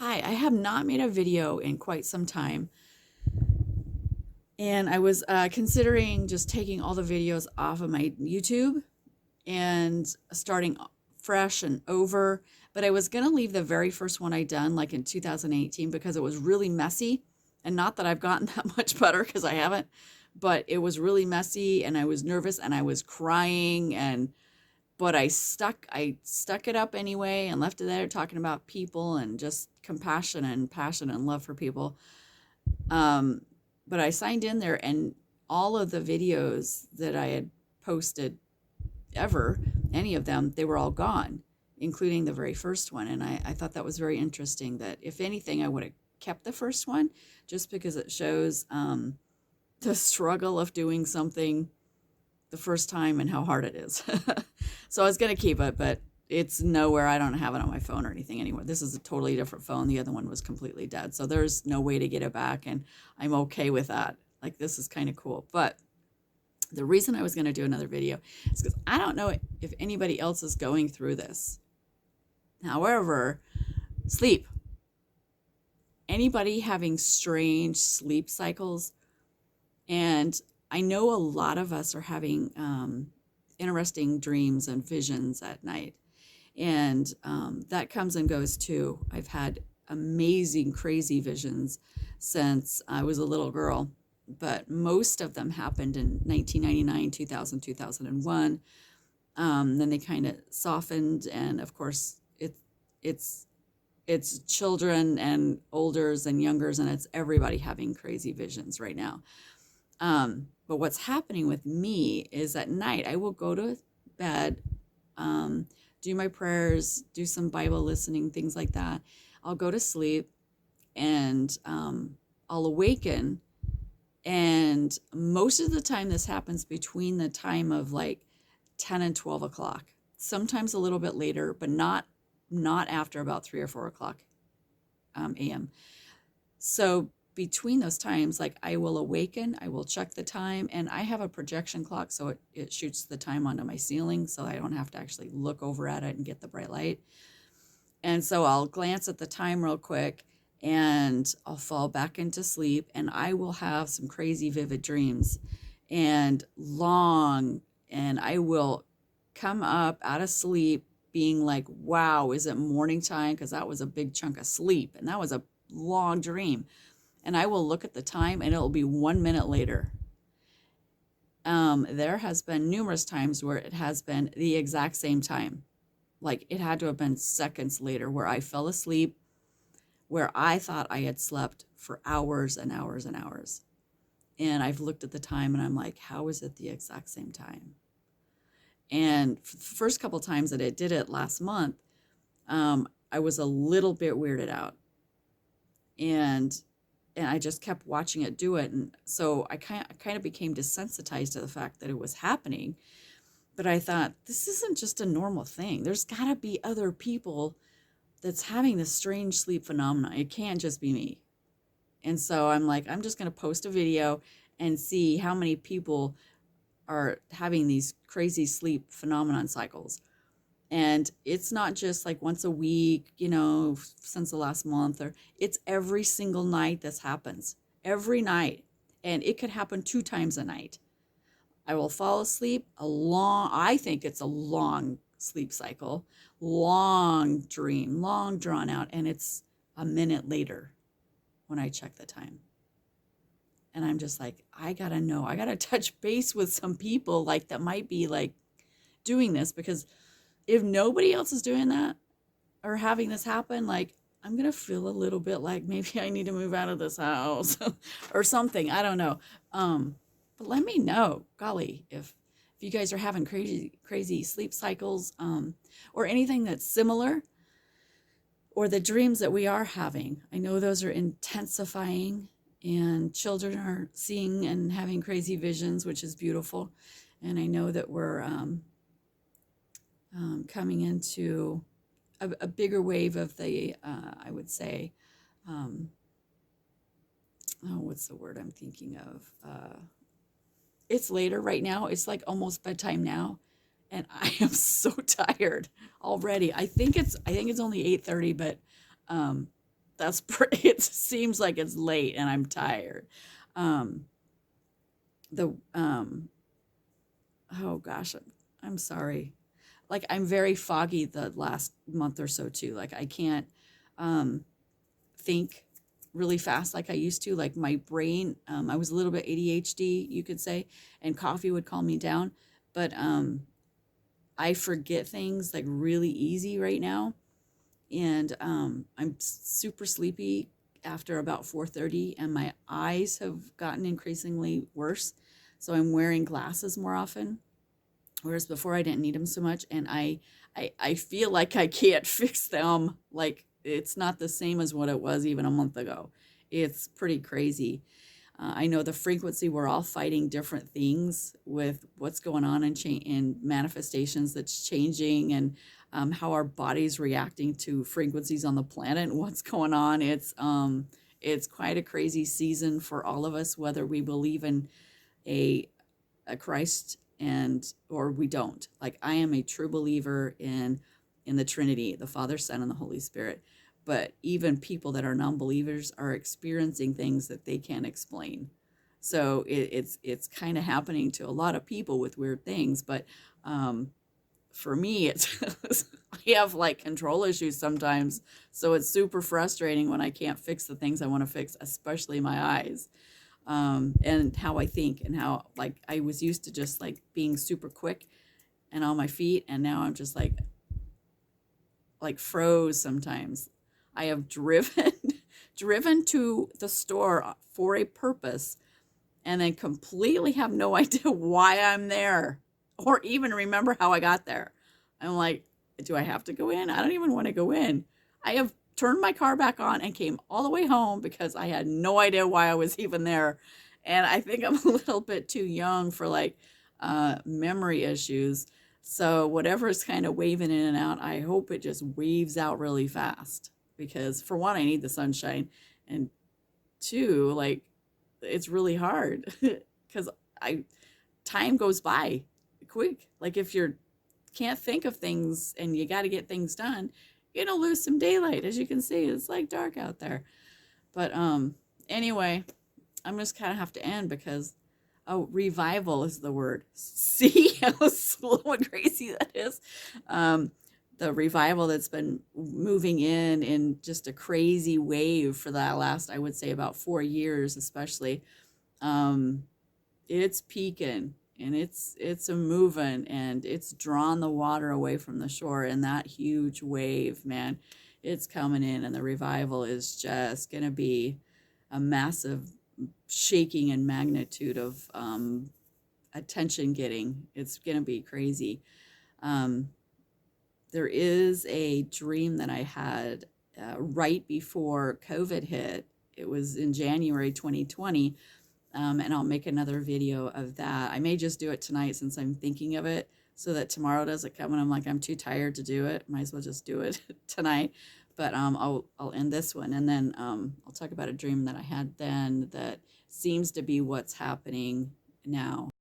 Hi, I have not made a video in quite some time, and I was considering just taking all the videos off of my YouTube and starting fresh and over. But I was going to leave the very first one I done like in 2018 because it was really messy. And not that I've gotten that much better because I haven't, but it was really messy and I was nervous and I was crying and but I stuck it up anyway and left it there talking about people and just compassion and passion and love for people. Um, but I signed in there and all of the videos that I had posted ever, any of them, they were all gone, including the very first one. And I thought that was very interesting that if anything, I would have kept the first one just because it shows the struggle of doing something the first time and how hard it is. So I was going to keep it, but it's nowhere. I don't have it on my phone or anything anymore. This is a totally different phone. The other one was completely dead. So there's no way to get it back. And I'm okay with that. Like, this is kind of cool. But the reason I was going to do another video is because I don't know if anybody else is going through this. However, sleep. Anybody having strange sleep cycles? And I know a lot of us are having interesting dreams and visions at night. And that comes and goes too. I've had amazing, crazy visions since I was a little girl, but most of them happened in 1999, 2000, 2001. Then they kind of softened, and of course, it's it's children and olders and youngers, and it's everybody having crazy visions right now. But what's happening with me is at night I will go to bed, do my prayers, do some Bible listening, things like that. I'll go to sleep and I'll awaken. And most of the time, this happens between the time of like 10 and 12 o'clock. Sometimes a little bit later, but not after about 3 or 4 o'clock a.m. So between those times, like I will awaken, I will check the time, and I have a projection clock, so it shoots the time onto my ceiling, so I don't have to actually look over at it and get the bright light. And so I'll glance at the time real quick, and I'll fall back into sleep, and I will have some crazy vivid dreams and I will come up out of sleep being like, wow, is it morning time? Because that was a big chunk of sleep, and that was a long dream. And I will look at the time and it'll be 1 minute later. There has been numerous times where it has been the exact same time. Like it had to have been seconds later where I fell asleep, where I thought I had slept for hours and hours and hours. And I've looked at the time and I'm like, how is it the exact same time? And for the first couple times that it did it last month, I was a little bit weirded out. And I just kept watching it do it. And so I kind of became desensitized to the fact that it was happening. But I thought, this isn't just a normal thing. There's got to be other people that's having this strange sleep phenomenon. It can't just be me. And so I'm like, I'm just going to post a video and see how many people are having these crazy sleep phenomenon cycles. And it's not just like once a week, since the last month, or it's every single night this happens, every night. And it could happen 2 times a night. I will fall asleep I think it's a long sleep cycle, long dream, long drawn out. And it's a minute later when I check the time. And I'm just like, I got to touch base with some people like that might be like doing this, because if nobody else is doing that or having this happen, like I'm going to feel a little bit like maybe I need to move out of this house or something. I don't know. But let me know, golly, if you guys are having crazy sleep cycles, or anything that's similar, or the dreams that we are having. I know those are intensifying, and children are seeing and having crazy visions, which is beautiful. And I know that we're coming into a bigger wave of the, I would say, what's the word I'm thinking of? It's later right now. It's like almost bedtime now, and I am so tired already. I think it's only 8:30, but it seems like it's late and I'm tired. Um, the oh gosh, I'm sorry. Like I'm very foggy the last month or so too. Like I can't um think really fast like I used to. Like my brain, I was a little bit ADHD, you could say, and coffee would calm me down. But I forget things like really easy right now, and I'm super sleepy after about 4:30, and my eyes have gotten increasingly worse. So I'm wearing glasses more often, whereas before I didn't need them so much, and I feel like I can't fix them. Like it's not the same as what it was even a month ago. It's pretty crazy. I know the frequency, we're all fighting different things with what's going on in manifestations that's changing, and how our body's reacting to frequencies on the planet and what's going on. It's quite a crazy season for all of us, whether we believe in a a Christ and or we don't. Like I am a true believer in the Trinity, the Father, Son, and the Holy Spirit. But even people that are non-believers are experiencing things that they can't explain. So it's kind of happening to a lot of people with weird things. But for me, it's I have like control issues sometimes. So it's super frustrating when I can't fix the things I want to fix, especially my eyes, and how I think, and how like I was used to just like being super quick and on my feet, and now I'm just like froze sometimes. I have driven driven to the store for a purpose, and then completely have no idea why I'm there or even remember how I got there. I'm like, do I have to go in? I don't even want to go in. I have turned my car back on and came all the way home because I had no idea why I was even there. And I think I'm a little bit too young for like memory issues. So whatever is kind of waving in and out, I hope it just waves out really fast, because for one, I need the sunshine, and two, like it's really hard because I time goes by quick. Like if you're can't think of things and you got to get things done, you're gonna lose some daylight. As you can see, it's like dark out there. But anyway, I'm just kind of have to end because oh, revival is the word. See how slow and crazy that is. The revival that's been moving in just a crazy wave for the last, I would say, about 4 years, especially. Um, it's peaking, and it's a moving, and it's drawn the water away from the shore, and that huge wave, man, it's coming in, and the revival is just gonna be a massive shaking and magnitude of attention getting. It's gonna be crazy. Um, there is a dream that I had right before COVID hit. It was in January 2020. And I'll make another video of that. I may just do it tonight since I'm thinking of it, so that tomorrow doesn't come and I'm like, I'm too tired to do it. Might as well just do it tonight. But I'll end this one, and then I'll talk about a dream that I had then that seems to be what's happening now.